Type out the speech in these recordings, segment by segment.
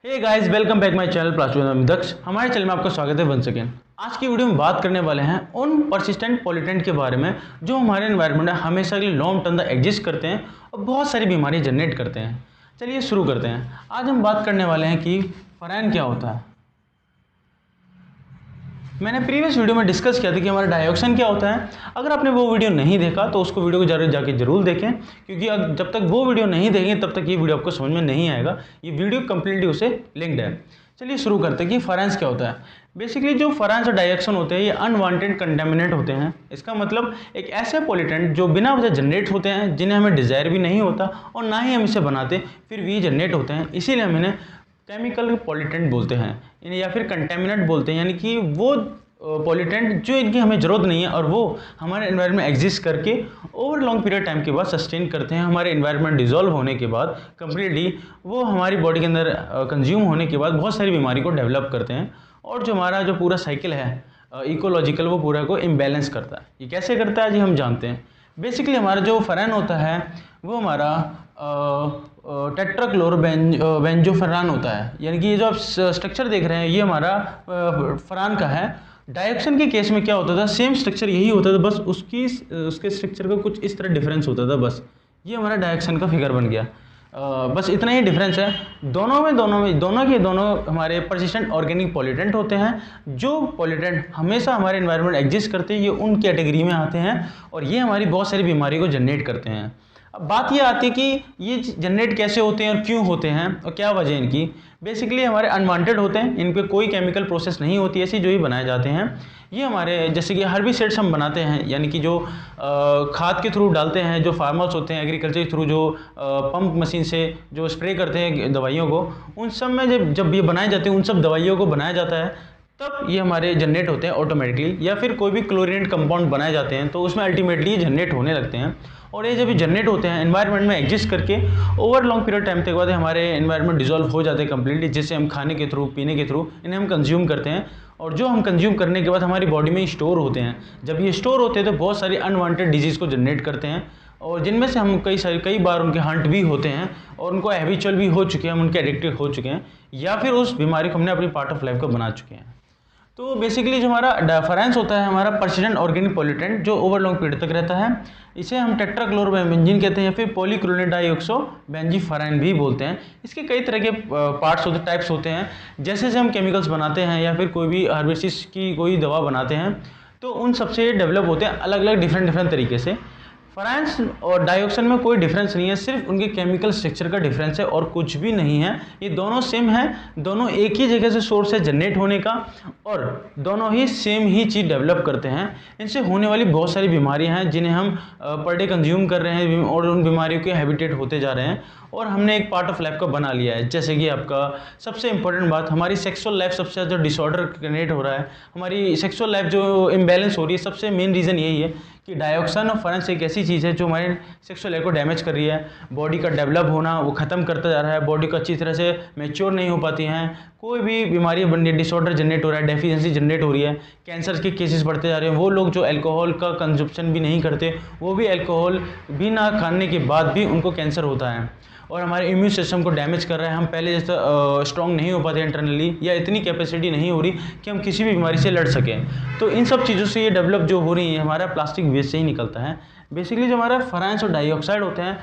Hey guys, welcome back my channel plastic Daksh. हमारे channel में आपका स्वागत है वंस अगेन। आज की वीडियो में बात करने वाले हैं उन परसिस्टेंट पॉल्यूटेंट के बारे में जो हमारे एनवायरनमेंट में हमेशा के लिए लॉन्ग टर्म तक एग्जिस्ट करते हैं और बहुत सारी बीमारी जनरेट करते हैं। चलिए शुरू करते हैं। आज हम बात करने वाले हैं कि फरैन क्या होता है। मैंने प्रीवियस वीडियो में डिस्कस किया था कि हमारा डाइऑक्सिन क्या होता है। अगर आपने वो वीडियो नहीं देखा तो उसको वीडियो को जरूर देखें, क्योंकि जब तक वो वीडियो नहीं देखेंगे तब तक ये वीडियो आपको समझ में नहीं आएगा। ये वीडियो कम्प्लीटली उससे लिंक्ड है। चलिए शुरू करते हैं कि फरैंस क्या होता है। बेसिकली जो फरैंस और डाइऑक्सिन होते हैं ये अनवांटेड कंटेमिनेंट होते हैं। इसका मतलब एक ऐसे पॉल्यूटेंट जो बिना वजह जनरेट होते हैं, जिन्हें हमें डिज़ायर भी नहीं होता और ना ही हम इसे बनाते, फिर भी जनरेट होते हैं। इसीलिए हम इन्हें केमिकल पॉल्यूटेंट बोलते हैं या फिर कंटेमिनेंट बोलते हैं, यानी कि वो पॉल्यूटेंट जो इनकी हमें ज़रूरत नहीं है और वो हमारे एनवायरनमेंट में एग्जिस्ट करके ओवर लॉन्ग पीरियड टाइम के बाद सस्टेन करते हैं। हमारे एनवायरनमेंट डिजॉल्व होने के बाद कम्प्लीटली वो हमारी बॉडी के अंदर कंज्यूम होने के बाद बहुत सारी बीमारी को डेवलप करते हैं और जो हमारा जो पूरा साइकिल है इकोलॉजिकल, वो पूरा को इम्बैलेंस करता है। ये कैसे करता है जी, हम जानते हैं। बेसिकली हमारा जो फरैन होता है वो हमारा टेट्राक्लोरोबेंजोफेरान होता है, यानी कि ये जो आप स्ट्रक्चर देख रहे हैं ये हमारा फरान का है। डाइऑक्सिन के केस में क्या होता था, सेम स्ट्रक्चर यही होता था, बस उसके स्ट्रक्चर का कुछ इस तरह डिफरेंस होता था। बस ये हमारा डाइऑक्सिन का फिगर बन गया। बस इतना ही डिफरेंस है। दोनों हमारे परसिस्टेंट ऑर्गेनिक पॉल्यूटेंट होते हैं। जो पॉल्यूटेंट हमेशा हमारे एनवायरनमेंट एग्जिस्ट करते हैं, ये उन कैटेगरी में आते हैं और ये हमारी बहुत सारी बीमारी को जनरेट करते हैं। अब बात ये आती है कि ये जनरेट कैसे होते हैं और क्यों होते हैं और क्या वजह इनकी। बेसिकली हमारे अनवांटेड होते हैं, इन पे कोई केमिकल प्रोसेस नहीं होती ऐसी जो ही बनाए जाते हैं। ये हमारे जैसे कि हर्बिसाइड्स हम बनाते हैं, यानी कि जो खाद के थ्रू डालते हैं, जो फार्मर्स होते हैं एग्रीकल्चर के थ्रू जो पंप मशीन से जो स्प्रे करते हैं दवाइयों को, उन सब में जब ये बनाए जाते हैं, उन सब दवाइयों को बनाया जाता है, तब ये हमारे जनरेट होते हैं ऑटोमेटिकली। या फिर कोई भी क्लोरीनेट कंपाउंड बनाए जाते हैं तो उसमें अल्टीमेटली जनरेट होने लगते हैं। और ये जब भी जनरेट होते हैं एनवायरनमेंट में एग्जिस्ट करके ओवर लॉन्ग पीरियड टाइम तक बाद हमारे एनवायरनमेंट डिजॉल्व हो जाते हैं कम्प्लीटली, जिससे हम खाने के थ्रू, पीने के थ्रू इन्हें हम कंज्यूम करते हैं। और जो हम कंज्यूम करने के बाद हमारी बॉडी में स्टोर होते हैं। जब ये स्टोर होते हैं तो बहुत सारी अनवांटेड डिजीज़ को जनरेट करते हैं, और जिनमें से हम कई बार उनके हंट भी होते हैं और उनको हैबिचुअल भी हो चुके हैं, हम उनके एडिक्टेड हो चुके हैं, या फिर उस बीमारी को हमने अपनी पार्ट ऑफ लाइफ को बना चुके हैं। तो बेसिकली जो हमारा फरैंस होता है, हमारा परसिस्टेंट ऑर्गेनिक पॉल्यूटेंट जो ओवर लॉन्ग पीरियड तक रहता है, इसे हम टेट्राक्लोरोबेंजीन कहते हैं या फिर पॉलीक्लोरिनेट डाइऑक्सोबेंजीफेरान भी बोलते हैं। इसके कई तरह के पार्ट्स होते, टाइप्स होते हैं। जैसे हम केमिकल्स बनाते हैं या फिर कोई भी हर्बिसाइड्स की कोई दवा बनाते हैं, तो उन सबसे डेवलप होते हैं अलग अलग डिफरेंट तरीके से। फरैंस और डाइऑक्सिन में कोई डिफरेंस नहीं है, सिर्फ उनके केमिकल स्ट्रक्चर का डिफरेंस है और कुछ भी नहीं है। ये दोनों सेम है, दोनों एक ही जगह से सोर्स है जनरेट होने का, और दोनों ही सेम ही चीज़ डेवलप करते हैं। इनसे होने वाली बहुत सारी बीमारियां हैं जिन्हें हम पर डे कंज्यूम कर रहे हैं और उन बीमारियों के हैबिटेट होते जा रहे हैं और हमने एक पार्ट ऑफ लाइफ को बना लिया है। जैसे कि आपका सबसे इंपॉर्टेंट बात, हमारी सेक्सुअल लाइफ सबसे ज़्यादा जो डिसऑर्डर क्रिएट हो रहा है, हमारी सेक्सुअल लाइफ जो इम्बैलेंस हो रही है, सबसे मेन रीज़न यही है कि डाइऑक्सिन और फरैंस एक ऐसी चीज़ है जो हमारे सेक्सुअल लाइफ को डैमेज कर रही है। बॉडी का डेवलप होना वो ख़त्म करता जा रहा है, बॉडी को अच्छी तरह से मैच्योर नहीं हो पाती हैं, कोई भी बीमारी बन रही है, डिसऑर्डर जनरेट हो रहा है, डेफिशिएंसी जनरेट हो रही है, कैंसर के केसेस बढ़ते जा रहे हैं। वो लोग जो अल्कोहल का कंजप्शन भी नहीं करते, वो भी अल्कोहल भी ना खाने के बाद भी उनको कैंसर होता है और हमारे इम्यून सिस्टम को डैमेज कर रहा है। हम पहले जैसा स्ट्रॉन्ग नहीं हो पाते इंटरनली, या इतनी कैपेसिटी नहीं हो रही कि हम किसी भी बीमारी से लड़ सकें। तो इन सब चीज़ों से ये डेवलप जो हो रही है, हमारा प्लास्टिक वेस्ट से ही निकलता है। बेसिकली जो हमारा फरैंस और डाइऑक्साइड होते हैं,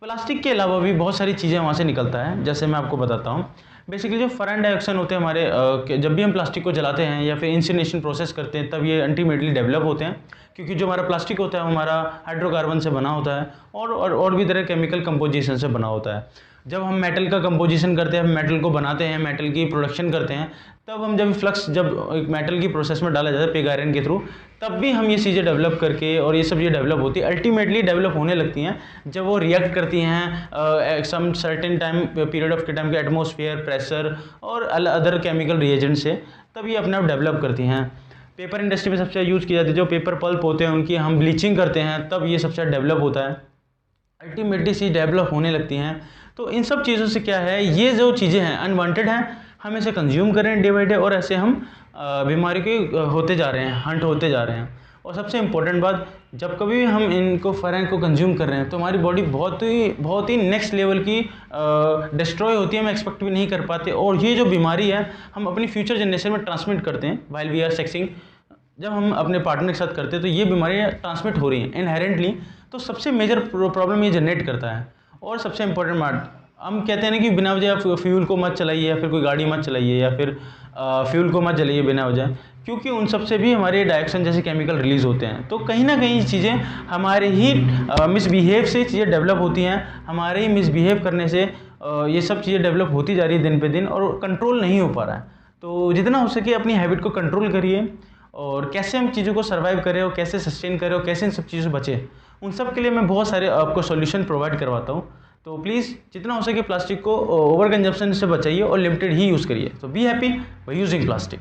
प्लास्टिक के अलावा भी बहुत सारी चीज़ें वहाँ से निकलता है। जैसे मैं आपको बताता हूँ, बेसिकली जो फरैन डाइऑक्साइड होते हैं हमारे, जब भी हम प्लास्टिक को जलाते हैं या फिर इंसिनेशन प्रोसेस करते हैं, तब ये अल्टीमेटली डेवलप होते हैं, क्योंकि जो हमारा प्लास्टिक होता है वो हमारा हाइड्रोकार्बन से बना होता है और भी तरह केमिकल कंपोजिशन से बना होता है। जब हम मेटल का कंपोजिशन करते हैं, हम मेटल को बनाते हैं, मेटल की प्रोडक्शन करते हैं, तब हम जब फ्लक्स एक मेटल की प्रोसेस में डाला जाता है पिग आयरन के थ्रू, तब भी हम ये चीज़ें डेवलप करके और ये सब चीज़ें डेवलप होती है, अल्टीमेटली डेवलप होने लगती हैं जब वो रिएक्ट करती हैं some certain time period of time के एटमॉस्फेयर, प्रेशर और अदर केमिकल रिएजेंट से, तब ये अपने आप डेवलप करती हैं। पेपर इंडस्ट्री में सबसे ज़्यादा यूज़ की जाती है, जो पेपर पल्प होते हैं उनकी हम ब्लीचिंग करते हैं, तब ये सबसे ज़्यादा डेवलप होता है, अल्टीमेटली चीज़ डेवलप होने लगती हैं। तो इन सब चीज़ों से क्या है, ये जो चीज़ें हैं अनवांटेड हैं, हम इसे कंज्यूम कर रहे हैं डे बाई डे और ऐसे हम बीमारी के होते जा रहे हैं, हंट होते जा रहे हैं। और सबसे इम्पोर्टेंट बात जब कभी भी हम इनको फरान को कंज्यूम कर रहे हैं तो हमारी बॉडी बहुत ही नेक्स्ट लेवल की डिस्ट्रॉय होती है, हम एक्सपेक्ट भी नहीं कर पाते। और ये जो बीमारी है हम अपनी फ्यूचर जनरेशन में ट्रांसमिट करते हैं वाइल वी आर सेक्सिंग। जब हम अपने पार्टनर के साथ करते हैं तो ये बीमारियाँ ट्रांसमिट हो रही हैं इनहेरेंटली। तो सबसे मेजर प्रॉब्लम ये जनरेट करता है। और सबसे इंपॉर्टेंट बात, हम कहते हैं ना कि बिना वजह फ्यूल को मत चलाइए या फिर कोई गाड़ी मत चलाइए या फिर फ्यूल को मत जलाइए बिना वजह, क्योंकि उन सब से भी हमारे डायऑक्सिन जैसे केमिकल रिलीज होते हैं। तो कहीं ना कहीं चीज़ें हमारे ही मिसबिहेव से चीज़ें डेवलप होती हैं, हमारे ही मिसबिहेव करने से ये सब चीज़ें डेवलप होती जा रही है दिन पे दिन, और कंट्रोल नहीं हो पा रहा है। तो जितना हो सके अपनी हैबिट को कंट्रोल करिए, और कैसे हम चीज़ों को सर्वाइव करें और कैसे सस्टेन करें और कैसे इन सब चीज़ों से बचें, उन सब के लिए मैं बहुत सारे आपको सॉल्यूशन प्रोवाइड करवाता हूँ। तो प्लीज़ जितना हो सके प्लास्टिक को ओवर कंजप्शन से बचाइए और लिमिटेड ही यूज़ करिए। तो be happy by using plastic.